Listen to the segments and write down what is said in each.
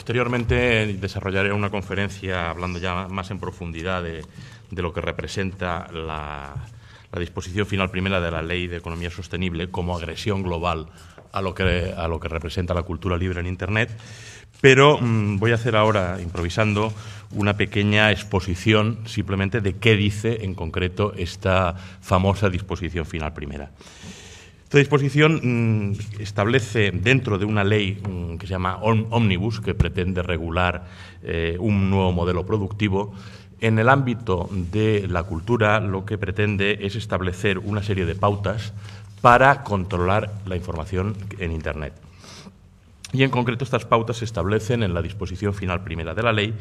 Posteriormente desarrollaré una conferencia hablando ya más en profundidad de lo que representa la disposición final primera de la Ley de Economía Sostenible como agresión global a lo que representa la cultura libre en Internet. Pero voy a hacer ahora, improvisando, una pequeña exposición simplemente de qué dice en concreto esta famosa disposición final primera. Esta disposición establece dentro de una ley que se llama Omnibus, que pretende regular un nuevo modelo productivo. En el ámbito de la cultura, lo que pretende es establecer una serie de pautas para controlar la información en Internet. Y en concreto estas pautas se establecen en la disposición final primera de la ley,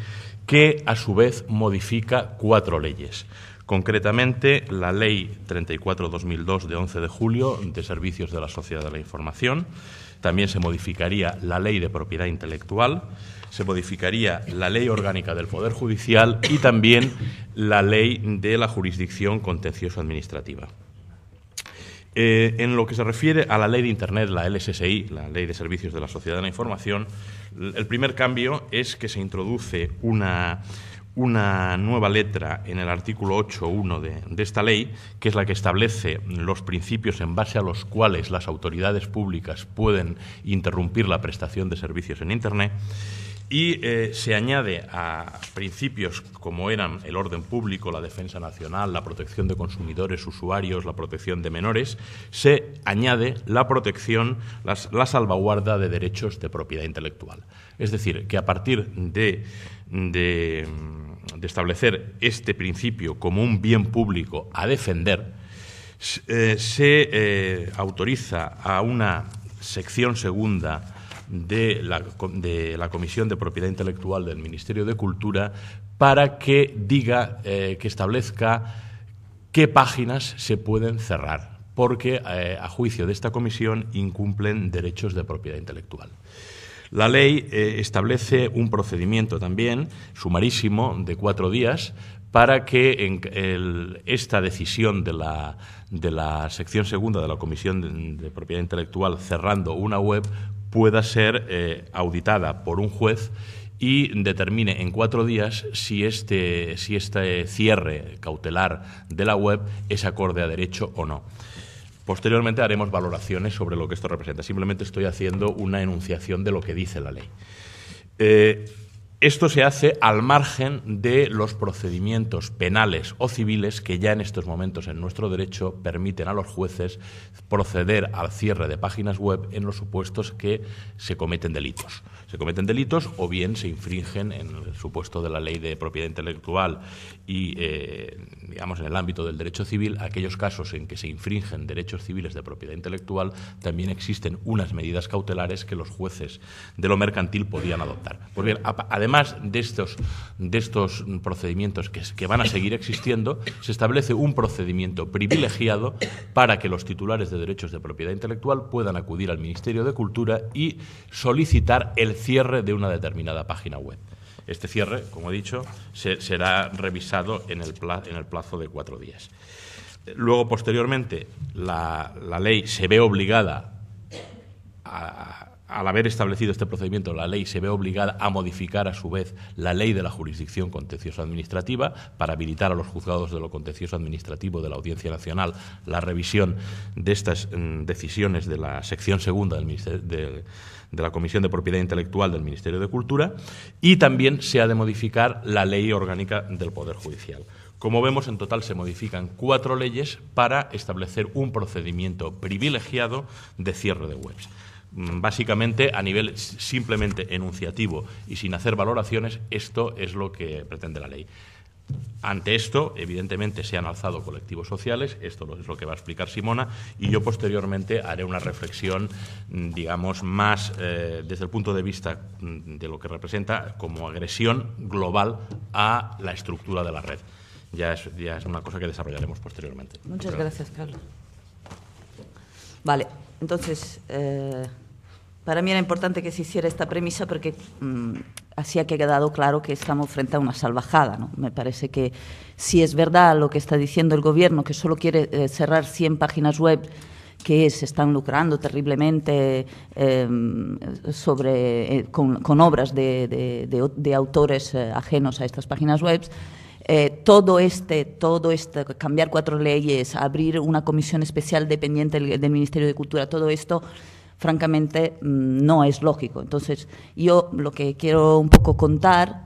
que a su vez modifica 4 leyes. Concretamente, la Ley 34/2002 de 11 de julio de Servicios de la Sociedad de la Información. También se modificaría la Ley de Propiedad Intelectual, se modificaría la Ley Orgánica del Poder Judicial y también la Ley de la Jurisdicción Contencioso Administrativa. En lo que se refiere a la Ley de Internet, la LSSI, la Ley de Servicios de la Sociedad de la Información, el primer cambio es que se introduce una nueva letra en el artículo 8.1 de esta ley, que es la que establece los principios en base a los cuales las autoridades públicas pueden interrumpir la prestación de servicios en Internet, y se añade a principios como eran el orden público, la defensa nacional, la protección de consumidores, usuarios, la protección de menores, se añade la protección, la salvaguarda de derechos de propiedad intelectual. Es decir, que a partir de establecer este principio como un bien público a defender, se autoriza a una sección segunda de la Comisión de Propiedad Intelectual del Ministerio de Cultura para que diga, que establezca qué páginas se pueden cerrar, porque a juicio de esta comisión incumplen derechos de propiedad intelectual. La ley establece un procedimiento también sumarísimo de 4 días para que esta decisión de la sección segunda de la Comisión de Propiedad Intelectual cerrando una web pueda ser auditada por un juez y determine en 4 días si este cierre cautelar de la web es acorde a derecho o no. Posteriormente haremos valoraciones sobre lo que esto representa. Simplemente estoy haciendo una enunciación de lo que dice la ley. Esto se hace al margen de los procedimientos penales o civiles que ya en estos momentos en nuestro derecho permiten a los jueces proceder al cierre de páginas web en los supuestos que se cometen delitos. Se cometen delitos o bien se infringen en el supuesto de la ley de propiedad intelectual y, digamos, en el ámbito del derecho civil, aquellos casos en que se infringen derechos civiles de propiedad intelectual, también existen unas medidas cautelares que los jueces de lo mercantil podían adoptar. Pues bien, además de estos procedimientos que van a seguir existiendo, se establece un procedimiento privilegiado para que los titulares de derechos de propiedad intelectual puedan acudir al Ministerio de Cultura y solicitar el cierre de una determinada página web. Este cierre, como he dicho, será revisado en el plazo de 4 días. Luego, posteriormente, la ley se ve obligada al haber establecido este procedimiento, la ley se ve obligada a modificar a su vez la ley de la jurisdicción contencioso administrativa para habilitar a los juzgados de lo contencioso administrativo de la Audiencia Nacional la revisión de estas decisiones de la sección segunda de la Comisión de Propiedad Intelectual del Ministerio de Cultura, y también se ha de modificar la Ley Orgánica del Poder Judicial. Como vemos, en total se modifican 4 leyes para establecer un procedimiento privilegiado de cierre de webs. Básicamente, a nivel simplemente enunciativo y sin hacer valoraciones, esto es lo que pretende la ley. Ante esto, evidentemente, se han alzado colectivos sociales, esto es lo que va a explicar Simona, y yo posteriormente haré una reflexión, digamos, más desde el punto de vista de lo que representa como agresión global a la estructura de la red. Ya es una cosa que desarrollaremos posteriormente. Muchas gracias, Carlos. Vale, entonces, para mí era importante que se hiciera esta premisa porque así ha quedado claro que estamos frente a una salvajada, ¿no? Me parece que si es verdad lo que está diciendo el Gobierno, que solo quiere cerrar 100 páginas web que se están lucrando terriblemente con obras de autores ajenos a estas páginas web. Todo este cambiar 4 leyes, abrir una comisión especial dependiente del Ministerio de Cultura, todo esto, francamente, no es lógico. Entonces, yo lo que quiero un poco contar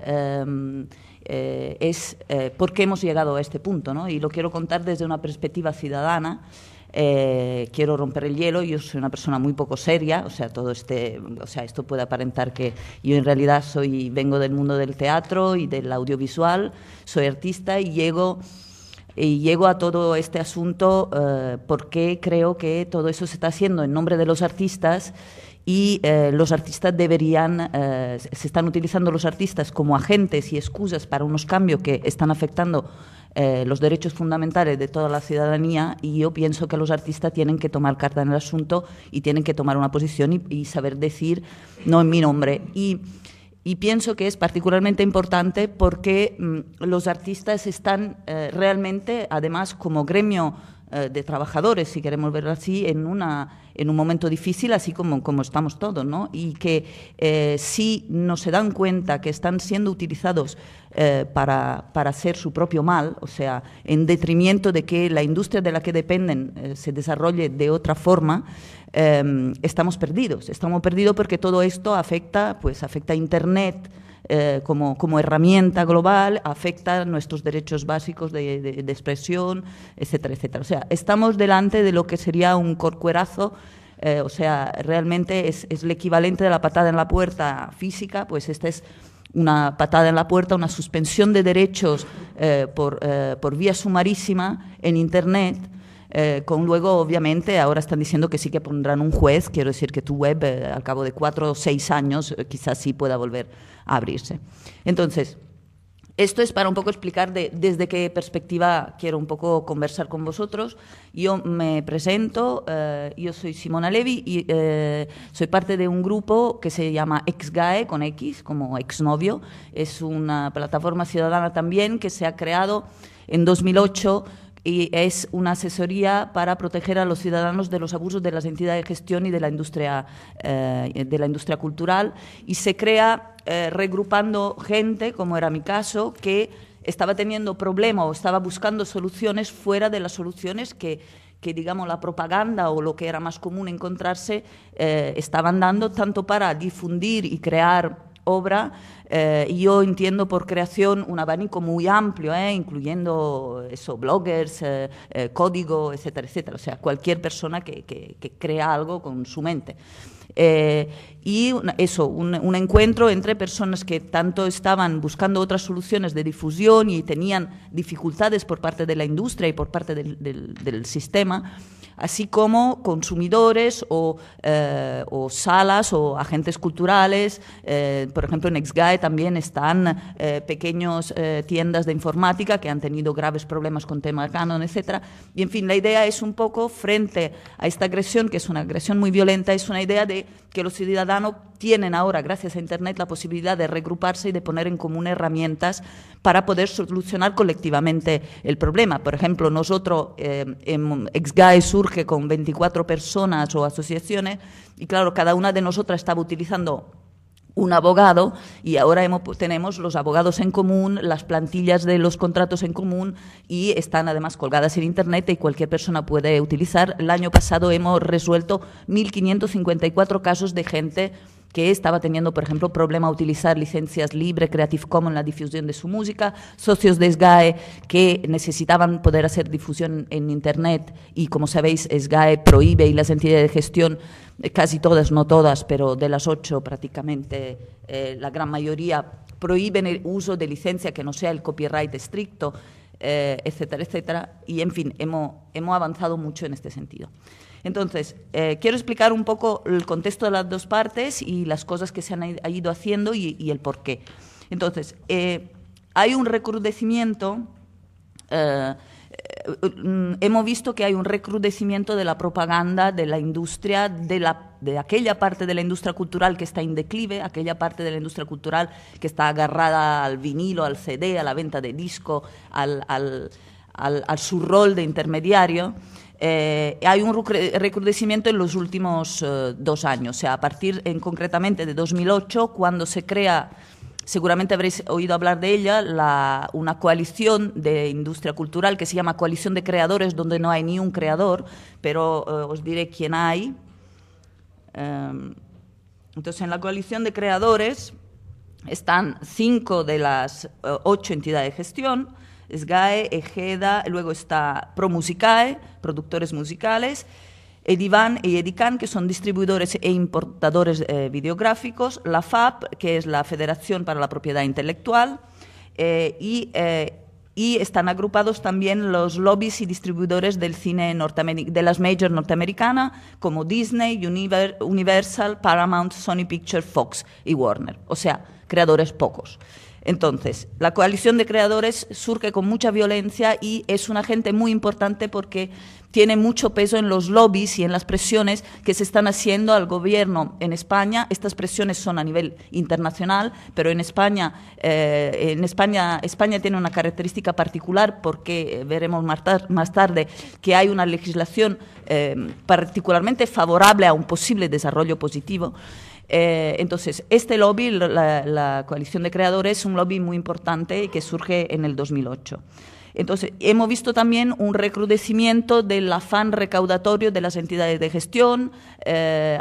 es por qué hemos llegado a este punto, ¿no? Y lo quiero contar desde una perspectiva ciudadana. Quiero romper el hielo. Yo soy una persona muy poco seria, esto puede aparentar que yo en realidad vengo del mundo del teatro y del audiovisual, soy artista y llego a todo este asunto porque creo que todo eso se está haciendo en nombre de los artistas y los artistas se están utilizando los artistas como agentes y excusas para unos cambios que están afectando los derechos fundamentales de toda la ciudadanía, y yo pienso que los artistas tienen que tomar carta en el asunto y tienen que tomar una posición y saber decir no en mi nombre. Y pienso que es particularmente importante porque los artistas están realmente, además, como gremio de trabajadores, si queremos verlo así, en un momento difícil, así como estamos todos, ¿no? Y que si no se dan cuenta que están siendo utilizados para hacer su propio mal, o sea, en detrimento de que la industria de la que dependen se desarrolle de otra forma, estamos perdidos. Estamos perdidos porque todo esto afecta a Internet como herramienta global, afecta nuestros derechos básicos de expresión, etcétera, etcétera. O sea, estamos delante de lo que sería un corcuerazo, realmente es el equivalente de la patada en la puerta física, pues esta es una patada en la puerta, una suspensión de derechos por vía sumarísima en Internet, luego, obviamente, ahora están diciendo que sí que pondrán un juez. Quiero decir que tu web, al cabo de 4 o 6 años, quizás sí pueda volver a abrirse. Entonces, esto es para un poco explicar desde qué perspectiva quiero un poco conversar con vosotros. Yo me presento, yo soy Simona Levi y soy parte de un grupo que se llama Exgae, con X, como exnovio. Es una plataforma ciudadana también que se ha creado en 2008 y es una asesoría para proteger a los ciudadanos de los abusos de las entidades de gestión y de la industria cultural, y se crea regrupando gente, como era mi caso, que estaba teniendo problemas o estaba buscando soluciones fuera de las soluciones que digamos, la propaganda o lo que era más común encontrarse estaban dando, tanto para difundir y crear obra. Yo entiendo por creación un abanico muy amplio, incluyendo bloggers, código, etcétera, etcétera. O sea, cualquier persona que crea algo con su mente. Y un encuentro entre personas que tanto estaban buscando otras soluciones de difusión y tenían dificultades por parte de la industria y por parte del sistema, así como consumidores o salas o agentes culturales. Por ejemplo, en Exgae también están pequeñas tiendas de informática que han tenido graves problemas con tema Canon, etcétera. Y, en fin, la idea es un poco, frente a esta agresión, que es una agresión muy violenta, es una idea de que los ciudadanos tienen ahora, gracias a Internet, la posibilidad de regruparse y de poner en común herramientas para poder solucionar colectivamente el problema. Por ejemplo, nosotros, Exgae surge con 24 personas o asociaciones y, claro, cada una de nosotras estaba utilizando un abogado y ahora tenemos los abogados en común, las plantillas de los contratos en común y están además colgadas en Internet y cualquier persona puede utilizar. El año pasado hemos resuelto 1.554 casos de gente que estaba teniendo, por ejemplo, problema a utilizar licencias libre, Creative Commons en la difusión de su música, socios de SGAE que necesitaban poder hacer difusión en Internet y, como sabéis, SGAE prohíbe, y las entidades de gestión, casi todas, no todas, pero de las 8 prácticamente, la gran mayoría, prohíben el uso de licencia que no sea el copyright estricto, etcétera, etcétera. Y, en fin, hemos avanzado mucho en este sentido. Entonces, quiero explicar un poco el contexto de las dos partes y las cosas que se han ido haciendo y el porqué. Entonces, hay un recrudecimiento, hemos visto que hay un recrudecimiento de la propaganda, de la industria, de aquella parte de la industria cultural que está en declive, aquella parte de la industria cultural que está agarrada al vinilo, al CD, a la venta de disco, a su rol de intermediario. hay un recrudecimiento en los últimos 2 años, o sea, a partir concretamente de 2008, cuando se crea, seguramente habréis oído hablar de ella, una coalición de industria cultural que se llama Coalición de Creadores, donde no hay ni un creador, pero os diré quién hay. Entonces, en la Coalición de Creadores están 5 de las 8 entidades de gestión: SGAE, EGEDA, luego está ProMusicae, productores musicales, Edivan y Edican, que son distribuidores e importadores videográficos, la FAP, que es la Federación para la Propiedad Intelectual, y están agrupados también los lobbies y distribuidores del cine de las majors norteamericanas, como Disney, Universal, Paramount, Sony Pictures, Fox y Warner. O sea, creadores pocos. Entonces, la coalición de creadores surge con mucha violencia y es un agente muy importante porque tiene mucho peso en los lobbies y en las presiones que se están haciendo al gobierno en España. Estas presiones son a nivel internacional, pero en España tiene una característica particular porque veremos más tarde que hay una legislación particularmente favorable a un posible desarrollo positivo. Entonces, este lobby, la Coalición de Creadores, es un lobby muy importante que surge en el 2008. Entonces, hemos visto también un recrudecimiento del afán recaudatorio de las entidades de gestión.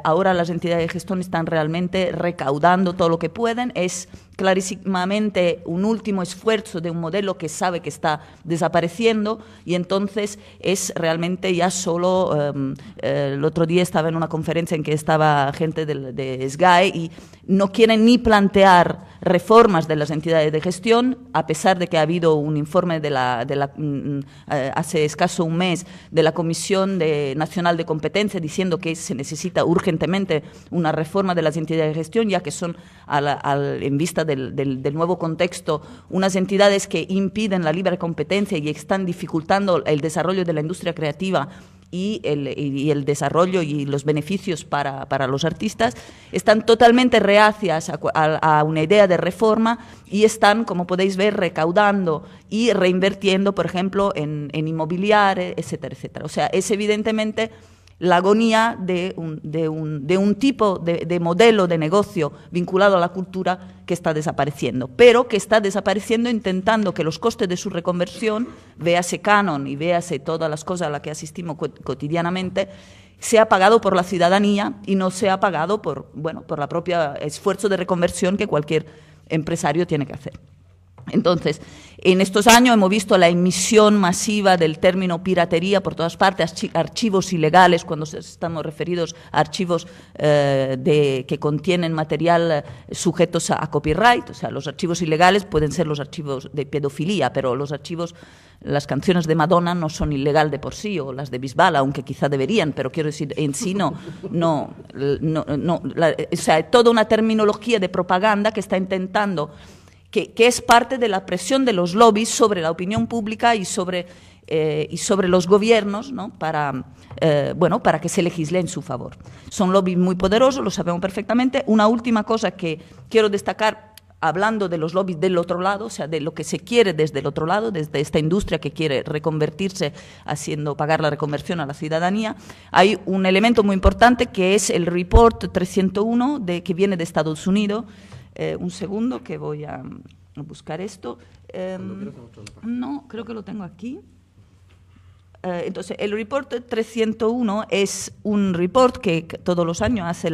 Ahora las entidades de gestión están realmente recaudando todo lo que pueden. Es clarísimamente un último esfuerzo de un modelo que sabe que está desapareciendo y entonces es realmente ya solo... el otro día estaba en una conferencia en que estaba gente de SGAE y no quieren ni plantear reformas de las entidades de gestión, a pesar de que ha habido un informe hace escaso un mes de la Comisión Nacional de Competencia diciendo que se necesita urgentemente una reforma de las entidades de gestión, ya que son, en vista del nuevo contexto, unas entidades que impiden la libre competencia y están dificultando el desarrollo de la industria creativa y el desarrollo y los beneficios para los artistas. Están totalmente reacias a una idea de reforma y están, como podéis ver, recaudando y reinvirtiendo, por ejemplo, en inmobiliario, etcétera, etcétera. O sea, es evidentemente la agonía de un tipo de modelo de negocio vinculado a la cultura que está desapareciendo, pero que está desapareciendo intentando que los costes de su reconversión, véase Canon y véase todas las cosas a las que asistimos cotidianamente, sea pagado por la ciudadanía y no sea pagado por la propia esfuerzo de reconversión que cualquier empresario tiene que hacer. Entonces, en estos años hemos visto la emisión masiva del término piratería por todas partes, archivos ilegales, cuando estamos referidos a archivos que contienen material sujetos a copyright. O sea, los archivos ilegales pueden ser los archivos de pedofilia, pero las canciones de Madonna no son ilegal de por sí, o las de Bisbal, aunque quizá deberían, pero quiero decir, en sí no. O sea, toda una terminología de propaganda que está intentando... Que es parte de la presión de los lobbies sobre la opinión pública y sobre los gobiernos, ¿no? para que se legisle en su favor. Son lobbies muy poderosos, lo sabemos perfectamente. Una última cosa que quiero destacar, hablando de los lobbies del otro lado, o sea, de lo que se quiere desde el otro lado, desde esta industria que quiere reconvertirse, haciendo pagar la reconversión a la ciudadanía, hay un elemento muy importante que es el Report 301 que viene de Estados Unidos. Un segundo, que voy a buscar esto. No, creo que lo tengo aquí. Entonces, el Report 301 es un report que todos los años hace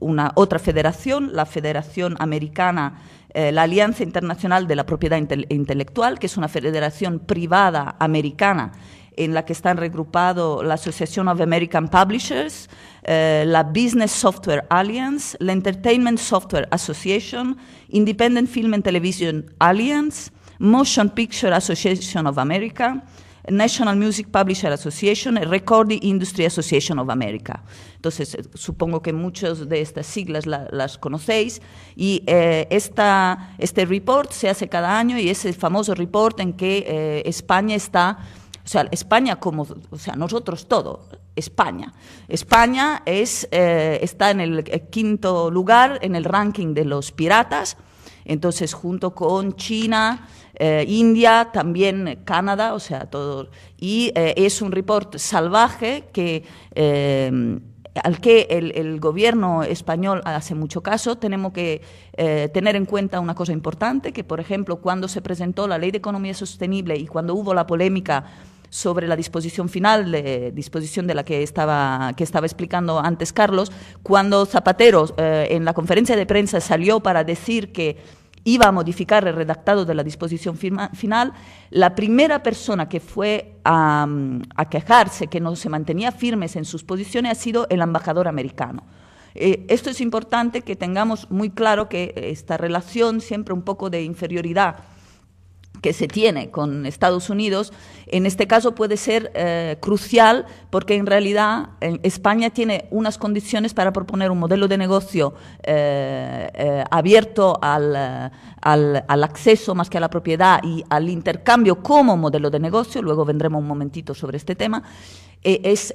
una otra federación, la Federación Americana, la Alianza Internacional de la Propiedad Intelectual, que es una federación privada americana en la que están regrupados la Association of American Publishers, la Business Software Alliance, la Entertainment Software Association, Independent Film and Television Alliance, Motion Picture Association of America, National Music Publisher Association, Recording Industry Association of America. Entonces, supongo que muchas de estas siglas las conocéis y este report se hace cada año y es el famoso report en que España está... O sea, España nosotros todo, España. España está en el 5º lugar en el ranking de los piratas, entonces junto con China, India, también Canadá, o sea, todo. Y es un report salvaje que al que el gobierno español hace mucho caso. Tenemos que tener en cuenta una cosa importante, que por ejemplo cuando se presentó la Ley de Economía Sostenible y cuando hubo la polémica sobre la disposición final, disposición de la que estaba explicando antes Carlos, cuando Zapatero en la conferencia de prensa salió para decir que iba a modificar el redactado de la disposición final, la primera persona que fue a quejarse, que no se mantenía firmes en sus posiciones, ha sido el embajador americano. Esto es importante que tengamos muy claro que esta relación siempre un poco de inferioridad que se tiene con Estados Unidos, en este caso puede ser crucial, porque en realidad España tiene unas condiciones para proponer un modelo de negocio abierto al acceso más que a la propiedad y al intercambio como modelo de negocio. Luego vendremos un momentito sobre este tema. Es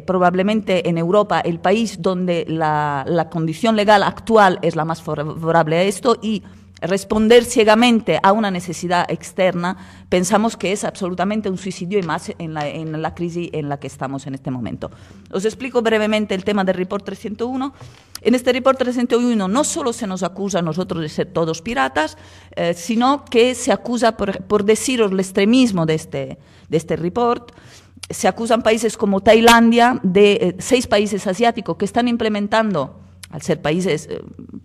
probablemente en Europa el país donde la condición legal actual es la más favorable a esto, y responder ciegamente a una necesidad externa pensamos que es absolutamente un suicidio, y más en la crisis en la que estamos en este momento. Os explico brevemente el tema del Report 301. En este Report 301 no solo se nos acusa a nosotros de ser todos piratas, sino que se acusa, por deciros el extremismo de este report, se acusan países como Tailandia, de 6 países asiáticos que están implementando, al ser países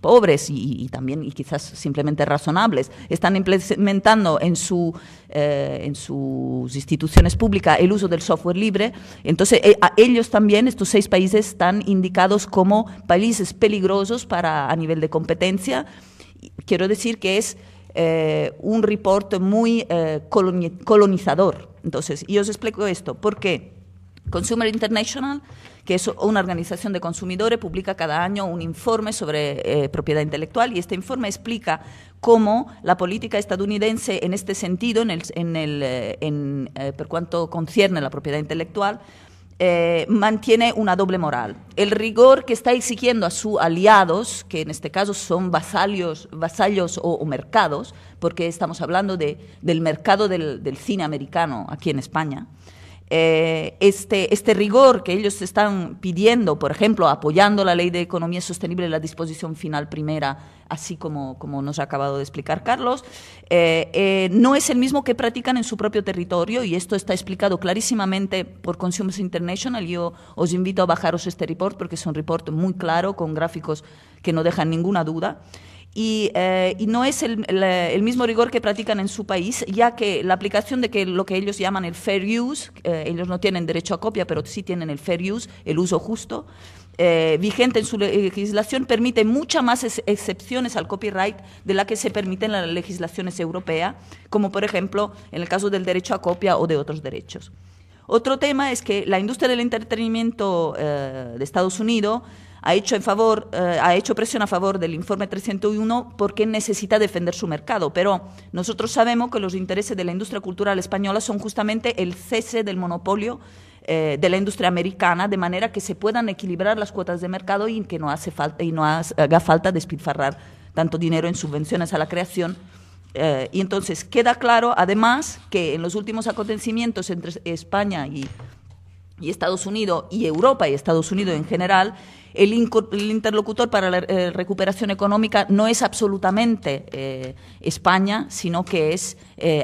pobres y también y quizás simplemente razonables, están implementando en sus instituciones públicas el uso del software libre. Entonces, a ellos también, estos 6 países, están indicados como países peligrosos a nivel de competencia. Quiero decir que es un report muy colonizador. Entonces, yo os explico esto. ¿Por qué? Consumer International, que es una organización de consumidores, publica cada año un informe sobre propiedad intelectual, y este informe explica cómo la política estadounidense en este sentido, por cuanto concierne la propiedad intelectual, mantiene una doble moral. El rigor que está exigiendo a sus aliados, que en este caso son vasallos o mercados, porque estamos hablando del mercado del cine americano aquí en España. Este rigor que ellos están pidiendo, por ejemplo, apoyando la Ley de Economía Sostenible, la disposición final primera, así como nos ha acabado de explicar Carlos, no es el mismo que practican en su propio territorio, y esto está explicado clarísimamente por Consumers International. Yo os invito a bajaros este report porque es un report muy claro, con gráficos que no dejan ninguna duda. Y no es el mismo rigor que practican en su país, ya que la aplicación de lo que ellos llaman el fair use, ellos no tienen derecho a copia, pero sí tienen el fair use, el uso justo, vigente en su legislación, permite muchas más excepciones al copyright de la que se permiten las legislaciones europeas, como por ejemplo en el caso del derecho a copia o de otros derechos. Otro tema es que la industria del entretenimiento de Estados Unidos ha hecho presión a favor del informe 301 porque necesita defender su mercado, pero nosotros sabemos que los intereses de la industria cultural española son justamente el cese del monopolio de la industria americana, de manera que se puedan equilibrar las cuotas de mercado y que no haga falta despilfarrar tanto dinero en subvenciones a la creación. Y entonces queda claro, además, que en los últimos acontecimientos entre España y Estados Unidos, y Europa y Estados Unidos en general, el interlocutor para la recuperación económica no es absolutamente España, sino que es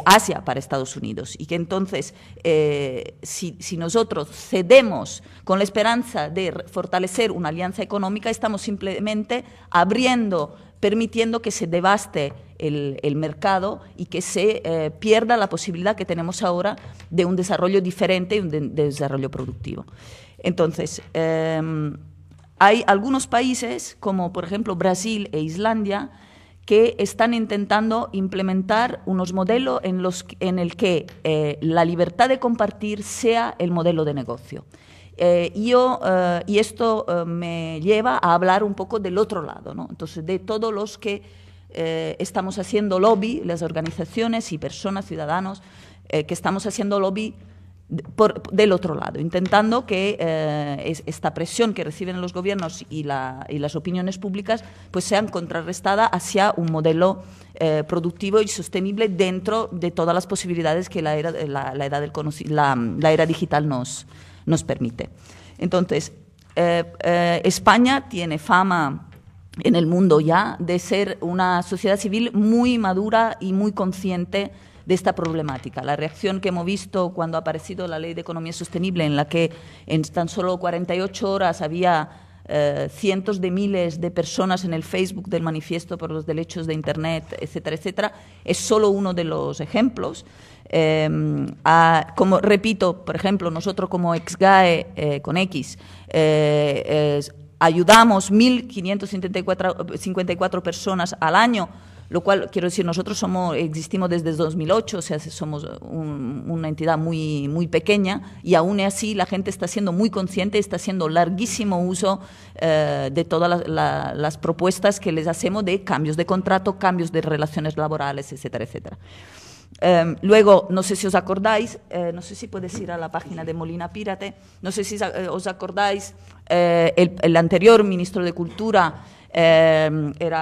Asia para Estados Unidos. Y que entonces, si nosotros cedemos con la esperanza de fortalecer una alianza económica, estamos simplemente permitiendo que se devaste el mercado y que se pierda la posibilidad que tenemos ahora de un desarrollo diferente y un desarrollo productivo. Entonces, hay algunos países, como por ejemplo Brasil e Islandia, que están intentando implementar unos modelos en el que la libertad de compartir sea el modelo de negocio. Y esto me lleva a hablar un poco del otro lado, ¿no? Entonces, de todos los que estamos haciendo lobby, las organizaciones y personas, ciudadanos, que estamos haciendo lobby del otro lado, intentando que esta presión que reciben los gobiernos y las opiniones públicas pues sean contrarrestadas hacia un modelo productivo y sostenible dentro de todas las posibilidades que la era digital nos permite. Entonces, España tiene fama en el mundo ya de ser una sociedad civil muy madura y muy consciente de esta problemática. La reacción que hemos visto cuando ha aparecido la Ley de Economía Sostenible, en la que en tan solo 48 horas había cientos de miles de personas en el Facebook del Manifiesto por los Derechos de Internet, etcétera, etcétera, es solo uno de los ejemplos. Como repito, por ejemplo, nosotros como Exgae con X ayudamos 1.554 personas al año, lo cual, quiero decir, nosotros existimos desde 2008, o sea, somos una entidad muy, muy pequeña, y aún así la gente está siendo muy consciente, está haciendo larguísimo uso de todas las propuestas que les hacemos de cambios de contrato, cambios de relaciones laborales, etcétera, etcétera. Luego, no sé si os acordáis, no sé si puedes ir a la página de Molina Pírate, no sé si os acordáis, el anterior ministro de Cultura el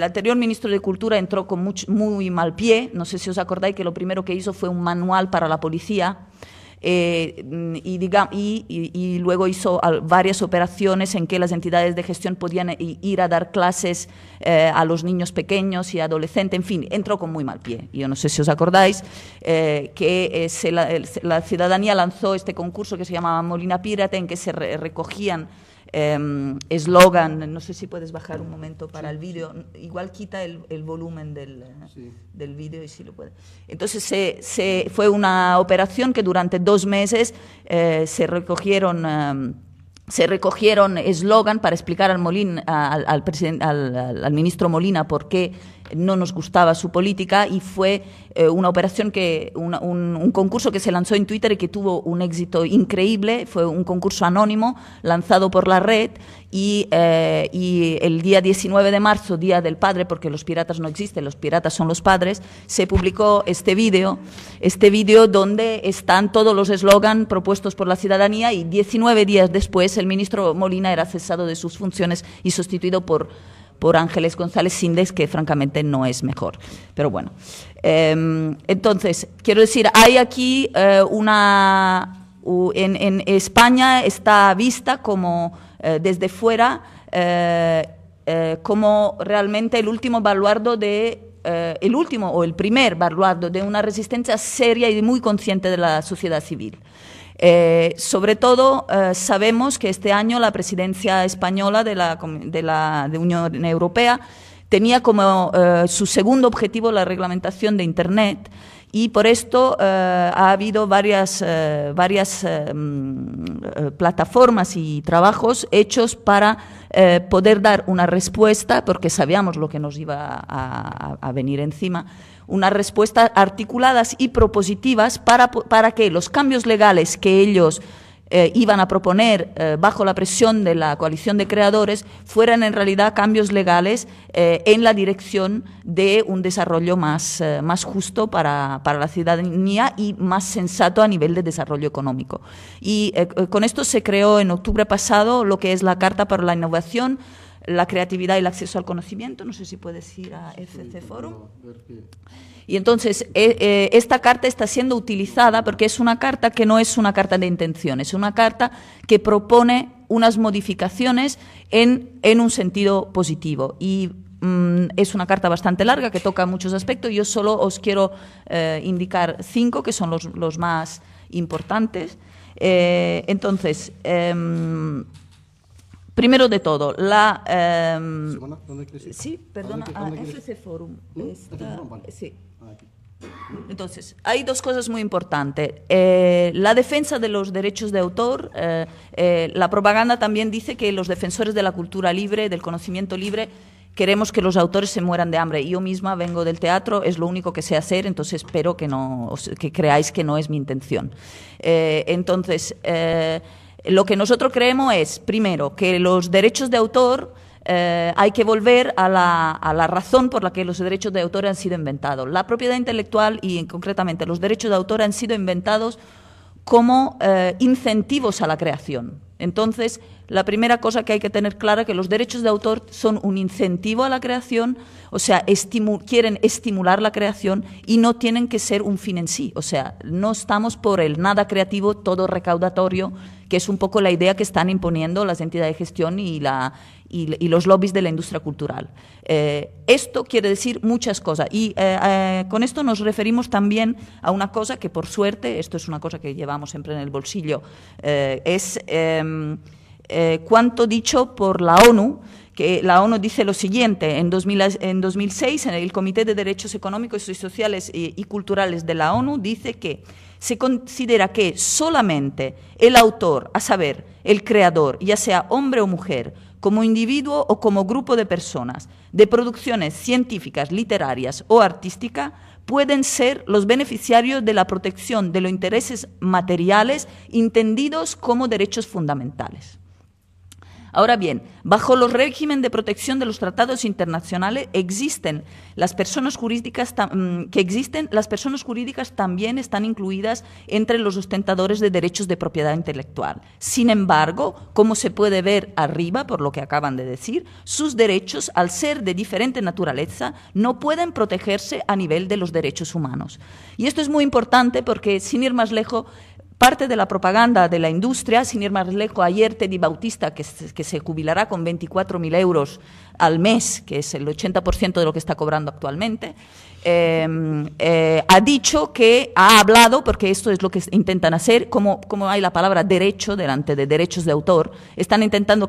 anterior ministro de Cultura entró con muy mal pie. No sé si os acordáis que lo primero que hizo fue un manual para la policía y luego hizo varias operaciones en que las entidades de gestión podían ir a dar clases a los niños pequeños y adolescentes. En fin, entró con muy mal pie. Yo no sé si os acordáis que la ciudadanía lanzó este concurso que se llamaba Molina Pírate, en que se recogían eslogan, no sé si puedes bajar un momento para el vídeo, igual quita el volumen del vídeo y si lo puede. Entonces fue una operación que durante 2 meses se recogieron eslogan para explicar al ministro Molina por qué no nos gustaba su política, y fue una operación un concurso que se lanzó en Twitter y que tuvo un éxito increíble. Fue un concurso anónimo lanzado por la red y el día 19 de marzo, Día del Padre, porque los piratas no existen, los piratas son los padres, se publicó este vídeo donde están todos los eslogans propuestos por la ciudadanía, y 19 días después el ministro Molina era cesado de sus funciones y sustituido por Ángeles González Sindes, que francamente no es mejor. Pero bueno, entonces, quiero decir, hay aquí en España está vista como desde fuera como realmente el último baluardo el primer baluardo de una resistencia seria y muy consciente de la sociedad civil. Sobre todo, sabemos que este año la presidencia española de Unión Europea tenía como su segundo objetivo la reglamentación de Internet, y por esto ha habido varias plataformas y trabajos hechos para poder dar una respuesta, porque sabíamos lo que nos iba a venir encima, unas respuestas articuladas y propositivas para que los cambios legales que ellos iban a proponer bajo la presión de la coalición de creadores fueran en realidad cambios legales en la dirección de un desarrollo más justo para la ciudadanía y más sensato a nivel de desarrollo económico. Y con esto se creó en octubre pasado lo que es la Carta para la Innovación, la Creatividad y el Acceso al Conocimiento. No sé si puedes ir a FC Forum. Y entonces, esta carta está siendo utilizada porque es una carta que no es una carta de intenciones, es una carta que propone unas modificaciones en un sentido positivo. Y es una carta bastante larga que toca muchos aspectos. Yo solo os quiero indicar 5, que son los más importantes. Entonces, primero de todo, sí, perdona, FC Forum. Sí. Entonces, hay 2 cosas muy importantes. La defensa de los derechos de autor. La propaganda también dice que los defensores de la cultura libre, del conocimiento libre, queremos que los autores se mueran de hambre. Yo misma vengo del teatro, es lo único que sé hacer, entonces espero que creáis que no es mi intención. Entonces, lo que nosotros creemos es, primero, que los derechos de autor hay que volver a la razón por la que los derechos de autor han sido inventados. La propiedad intelectual y concretamente los derechos de autor han sido inventados como incentivos a la creación. Entonces, la primera cosa que hay que tener clara es que los derechos de autor son un incentivo a la creación, o sea, quieren estimular la creación y no tienen que ser un fin en sí. O sea, no estamos por el nada creativo, todo recaudatorio, que es un poco la idea que están imponiendo las entidades de gestión y los lobbies de la industria cultural. Esto quiere decir muchas cosas y con esto nos referimos también a una cosa que, por suerte, esto es una cosa que llevamos siempre en el bolsillo, es cuanto dicho por la ONU, que la ONU dice lo siguiente: en 2006, en el Comité de Derechos Económicos y Sociales y Culturales de la ONU, dice que se considera que solamente el autor, a saber, el creador, ya sea hombre o mujer, como individuo o como grupo de personas, de producciones científicas, literarias o artísticas, pueden ser los beneficiarios de la protección de los intereses materiales entendidos como derechos fundamentales. Ahora bien, bajo los regímenes de protección de los tratados internacionales existen las personas jurídicas también están incluidas entre los ostentadores de derechos de propiedad intelectual. Sin embargo, como se puede ver arriba, por lo que acaban de decir, sus derechos, al ser de diferente naturaleza, no pueden protegerse a nivel de los derechos humanos. Y esto es muy importante porque, sin ir más lejos, parte de la propaganda de la industria, sin ir más lejos, ayer Teddy Bautista, que se jubilará con 24.000 euros al mes, que es el 80% de lo que está cobrando actualmente, ha dicho que ha hablado, porque esto es lo que intentan hacer, como hay la palabra derecho delante de derechos de autor, están intentando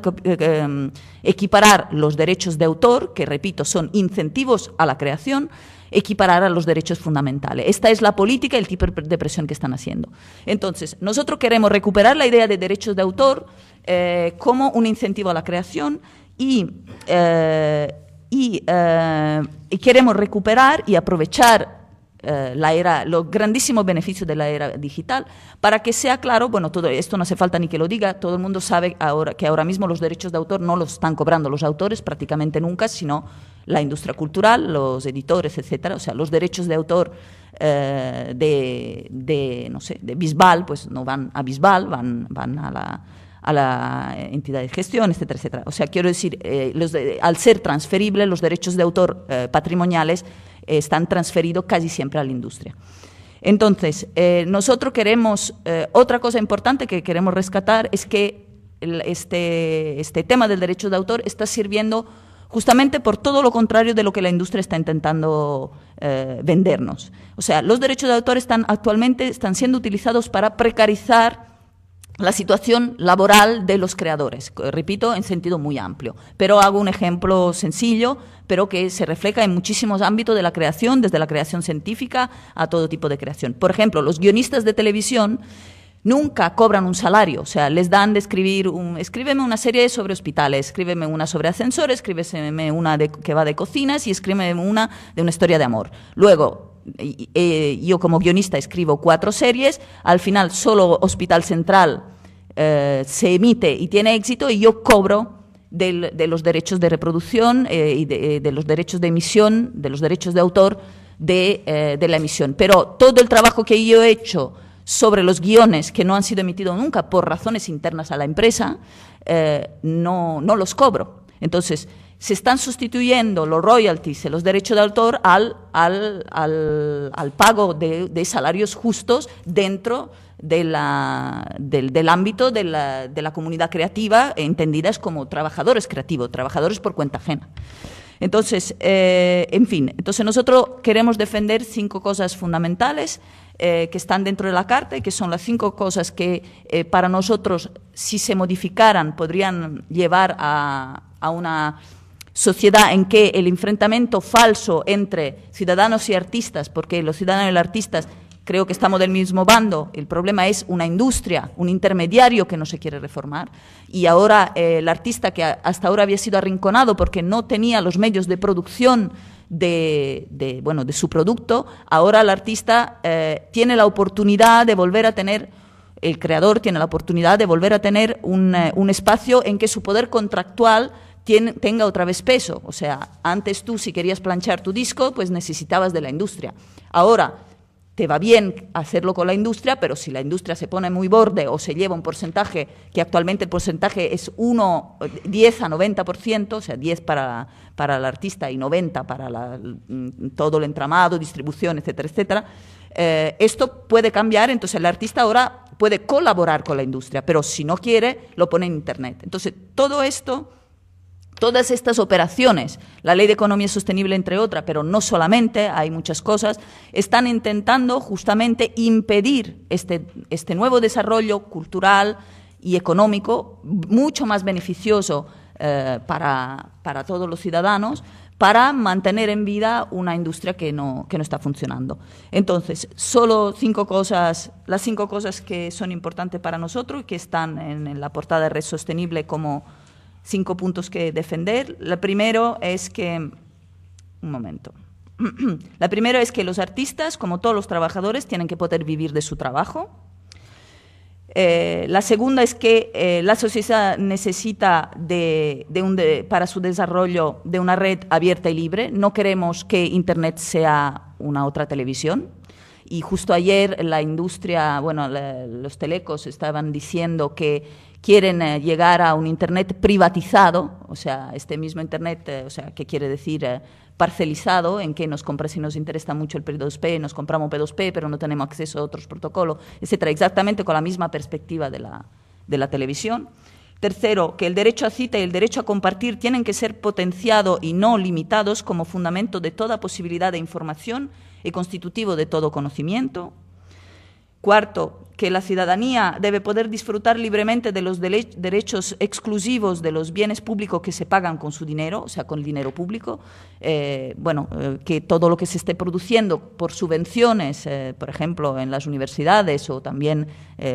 equiparar los derechos de autor, que repito, son incentivos a la creación, equiparar a los derechos fundamentales. Esta es la política y el tipo de presión que están haciendo. Entonces, nosotros queremos recuperar la idea de derechos de autor como un incentivo a la creación y queremos recuperar y aprovechar los grandísimos beneficios de la era digital para que sea claro, bueno, todo esto no hace falta ni que lo diga, todo el mundo sabe que ahora mismo los derechos de autor no los están cobrando los autores prácticamente nunca, sino la industria cultural, los editores, etcétera. O sea, los derechos de autor de Bisbal, pues no van a Bisbal, van a la entidad de gestión, etcétera, etcétera. O sea, quiero decir, al ser transferibles, los derechos de autor patrimoniales están transferidos casi siempre a la industria. Entonces, nosotros queremos, otra cosa importante que queremos rescatar es que este tema del derecho de autor está sirviendo justamente por todo lo contrario de lo que la industria está intentando vendernos. O sea, los derechos de autor actualmente están siendo utilizados para precarizar la situación laboral de los creadores, repito, en sentido muy amplio. Pero hago un ejemplo sencillo, pero que se refleja en muchísimos ámbitos de la creación, desde la creación científica a todo tipo de creación. Por ejemplo, los guionistas de televisión nunca cobran un salario, o sea, les dan de escribir, escríbeme una serie sobre hospitales, escríbeme una sobre ascensores, escríbeme una que va de cocinas y escríbeme una de una historia de amor. Luego, yo como guionista escribo 4 series, al final solo Hospital Central se emite y tiene éxito y yo cobro de los derechos de reproducción y de los derechos de emisión, de los derechos de autor de la emisión. Pero todo el trabajo que yo he hecho sobre los guiones que no han sido emitidos nunca por razones internas a la empresa, no los cobro. Entonces, se están sustituyendo los royalties y los derechos de autor al pago de salarios justos dentro del ámbito de la comunidad creativa, entendidas como trabajadores creativos, trabajadores por cuenta ajena. Entonces, en fin, nosotros queremos defender 5 cosas fundamentales que están dentro de la Carta y que son las 5 cosas que para nosotros, si se modificaran, podrían llevar a una sociedad en que el enfrentamiento falso entre ciudadanos y artistas, porque los ciudadanos y los artistas creo que estamos del mismo bando, el problema es una industria, un intermediario que no se quiere reformar, y ahora el artista que hasta ahora había sido arrinconado porque no tenía los medios de producción de su producto, ahora el artista tiene la oportunidad de volver a tener, el creador tiene la oportunidad de volver a tener un espacio en que su poder contractual tenga otra vez peso. O sea, antes tú, si querías planchar tu disco, pues necesitabas de la industria. Ahora, te va bien hacerlo con la industria, pero si la industria se pone muy borde o se lleva un porcentaje, que actualmente el porcentaje es 10 a 90%, o sea, 10 para el artista y 90 para todo el entramado, distribución, etcétera, etcétera, esto puede cambiar. Entonces el artista ahora puede colaborar con la industria, pero si no quiere, lo pone en Internet. Entonces, todo esto, todas estas operaciones, la Ley de Economía Sostenible, entre otras, pero no solamente, hay muchas cosas, están intentando justamente impedir este nuevo desarrollo cultural y económico, mucho más beneficioso para todos los ciudadanos, para mantener en vida una industria que no está funcionando. Entonces, solo las 5 cosas que son importantes para nosotros y que están en la portada de Red Sostenible como 5 puntos que defender. La primera es que los artistas, como todos los trabajadores, tienen que poder vivir de su trabajo. La segunda es que la sociedad necesita para su desarrollo de una red abierta y libre. No queremos que Internet sea una otra televisión. Y justo ayer la industria, los telecos estaban diciendo que quieren llegar a un Internet privatizado, o sea, este mismo Internet, ¿qué quiere decir? Parcelizado, en que si nos interesa mucho el P2P, nos compramos P2P, pero no tenemos acceso a otros protocolos, etcétera, exactamente con la misma perspectiva de la televisión. Tercero, que el derecho a cita y el derecho a compartir tienen que ser potenciados y no limitados como fundamento de toda posibilidad de información y constitutivo de todo conocimiento. Cuarto, que la ciudadanía debe poder disfrutar libremente de los derechos exclusivos de los bienes públicos que se pagan con su dinero, o sea, con el dinero público. Que todo lo que se esté produciendo por subvenciones, por ejemplo, en las universidades o también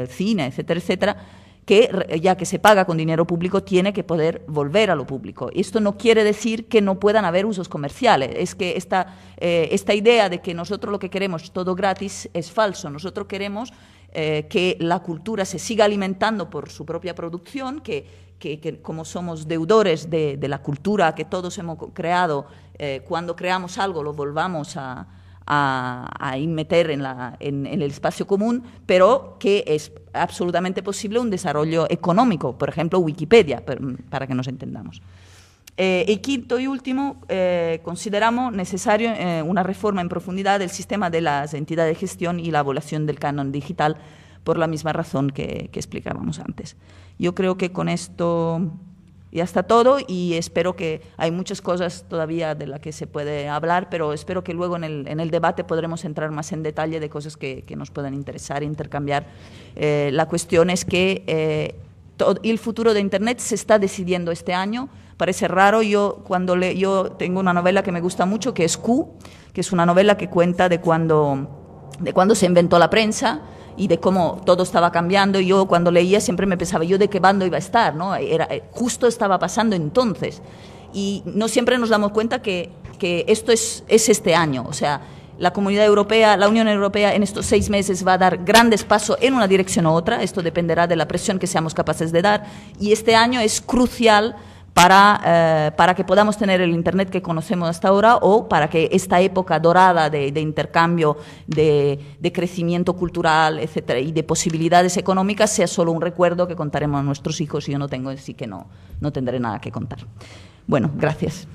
cine, etcétera, etcétera, que ya que se paga con dinero público tiene que poder volver a lo público. Esto no quiere decir que no puedan haber usos comerciales, es que esta idea de que nosotros lo que queremos es todo gratis es falso. Nosotros queremos que la cultura se siga alimentando por su propia producción, que como somos deudores de la cultura que todos hemos creado, cuando creamos algo lo volvamos a meter en el espacio común, pero que es absolutamente posible un desarrollo económico, por ejemplo, Wikipedia, para que nos entendamos. Y quinto y último, consideramos necesario una reforma en profundidad del sistema de las entidades de gestión y la abolición del canon digital, por la misma razón que explicábamos antes. Yo creo que con esto ya está todo, y espero que hay muchas cosas todavía de las que se puede hablar, pero espero que luego en el debate podremos entrar más en detalle de cosas que nos puedan interesar e intercambiar. La cuestión es que el futuro de Internet se está decidiendo este año. Parece raro. Yo tengo una novela que me gusta mucho, que es Q, que es una novela que cuenta de cuando se inventó la prensa y de cómo todo estaba cambiando. Y yo cuando leía siempre me pensaba yo de qué bando iba a estar, ¿no? Justo estaba pasando entonces. Y no siempre nos damos cuenta que esto es este año. O sea, la Comunidad Europea, la Unión Europea en estos 6 meses va a dar grandes pasos en una dirección u otra. Esto dependerá de la presión que seamos capaces de dar. Y este año es crucial para que podamos tener el Internet que conocemos hasta ahora, o para que esta época dorada de intercambio, de crecimiento cultural, etcétera, y de posibilidades económicas sea solo un recuerdo que contaremos a nuestros hijos. Y yo no tendré nada que contar. Bueno, gracias.